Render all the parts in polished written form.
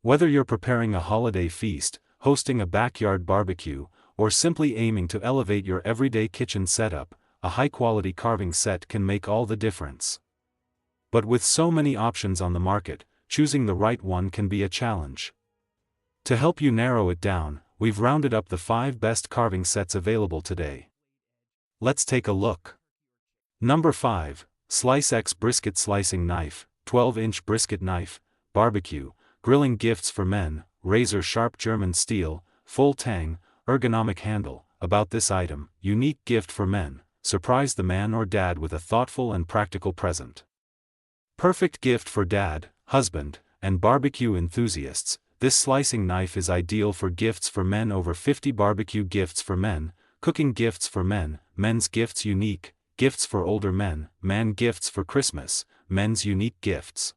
Whether you're preparing a holiday feast, hosting a backyard barbecue, or simply aiming to elevate your everyday kitchen setup, a high-quality carving set can make all the difference. But with so many options on the market, choosing the right one can be a challenge. To help you narrow it down, we've rounded up the 5 best carving sets available today. Let's take a look. Number 5, SliceX Brisket Slicing Knife, 12-inch brisket knife, barbecue, grilling gifts for men, razor-sharp German steel, full tang, ergonomic handle. About this item, unique gift for men, surprise the man or dad with a thoughtful and practical present. Perfect gift for dad, husband, and barbecue enthusiasts. This slicing knife is ideal for gifts for men over 50, barbecue gifts for men, cooking gifts for men, men's gifts unique, gifts for older men, man gifts for Christmas, men's unique gifts.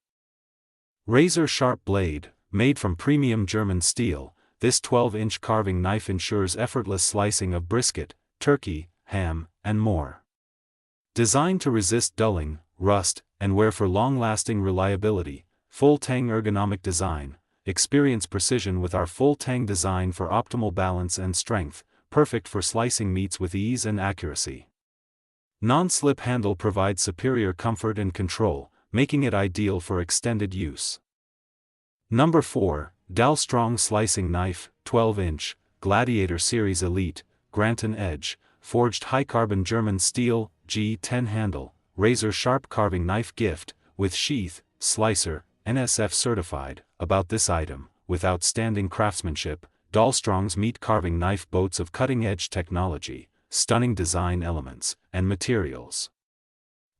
Razor-sharp blade, made from premium German steel, this 12-inch carving knife ensures effortless slicing of brisket, turkey, ham, and more. Designed to resist dulling, rust, and wear for long-lasting reliability, full tang ergonomic design. Experience precision with our full tang design for optimal balance and strength, perfect for slicing meats with ease and accuracy. Non-slip handle provides superior comfort and control, making it ideal for extended use. Number 4, Dalstrong Slicing Knife, 12-inch, Gladiator Series Elite, Granton Edge, forged high-carbon German steel, G10 handle, razor-sharp carving knife gift, with sheath, slicer, NSF certified. About this item, with outstanding craftsmanship, Dalstrong's meat carving knife boasts of cutting-edge technology, stunning design elements, and materials.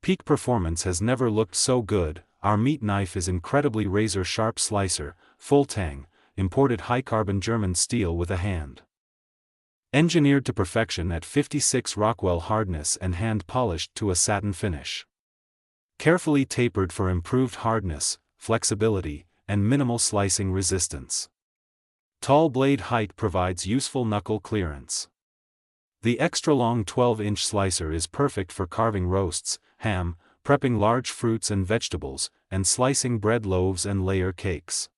Peak performance has never looked so good. Our meat knife is incredibly razor-sharp slicer, full tang, imported high-carbon German steel with a hand. Engineered to perfection at 56 Rockwell hardness and hand-polished to a satin finish. Carefully tapered for improved hardness, flexibility, and minimal slicing resistance. Tall blade height provides useful knuckle clearance. The extra-long 12-inch slicer is perfect for carving roasts, ham, prepping large fruits and vegetables, and slicing bread loaves and layer cakes.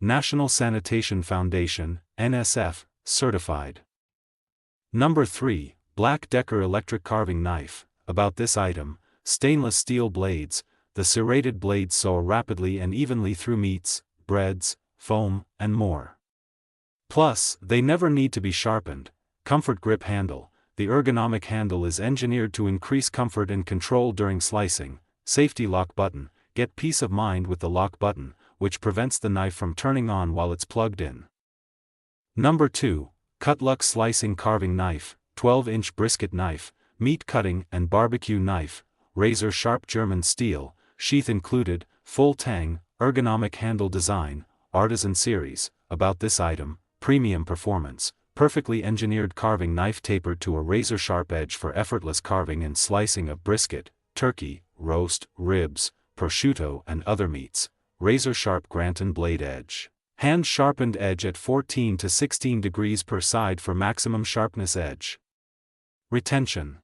National Sanitation Foundation, NSF, certified. Number 3, Black Decker Electric Carving Knife. About this item, stainless steel blades. The serrated blades saw rapidly and evenly through meats, breads, foam, and more. Plus, they never need to be sharpened. Comfort grip handle. The ergonomic handle is engineered to increase comfort and control during slicing. Safety lock button. Get peace of mind with the lock button, which prevents the knife from turning on while it's plugged in. Number 2, Cutlux Slicing Carving Knife, 12-inch brisket knife, meat cutting and barbecue knife, razor-sharp German steel, sheath included, full tang, ergonomic handle design, artisan series. About this item, premium performance, perfectly engineered carving knife tapered to a razor-sharp edge for effortless carving and slicing of brisket, turkey, roast, ribs, prosciutto and other meats, razor-sharp Granton blade edge. Hand-sharpened edge at 14 to 16 degrees per side for maximum sharpness edge. Retention.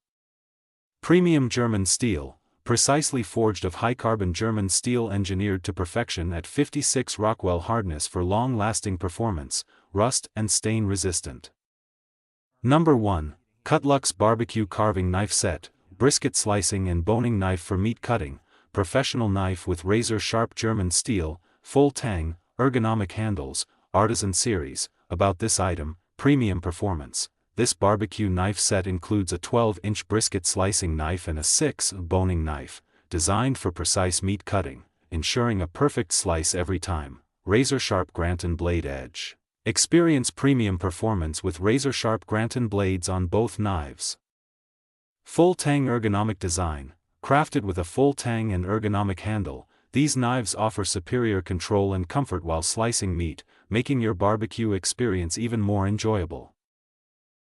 Premium German steel, precisely forged of high-carbon German steel engineered to perfection at 56 Rockwell hardness for long-lasting performance, rust and stain resistant. Number 1, Cutlux Barbecue Carving Knife Set, brisket slicing and boning knife for meat cutting, professional knife with razor-sharp German steel, full tang, ergonomic handles, artisan series. About this item, premium performance. This barbecue knife set includes a 12-inch brisket slicing knife and a 6-inch boning knife, designed for precise meat cutting, ensuring a perfect slice every time. Razor-sharp Granton blade edge. Experience premium performance with razor-sharp Granton blades on both knives. Full tang ergonomic design. Crafted with a full tang and ergonomic handle, these knives offer superior control and comfort while slicing meat, making your barbecue experience even more enjoyable.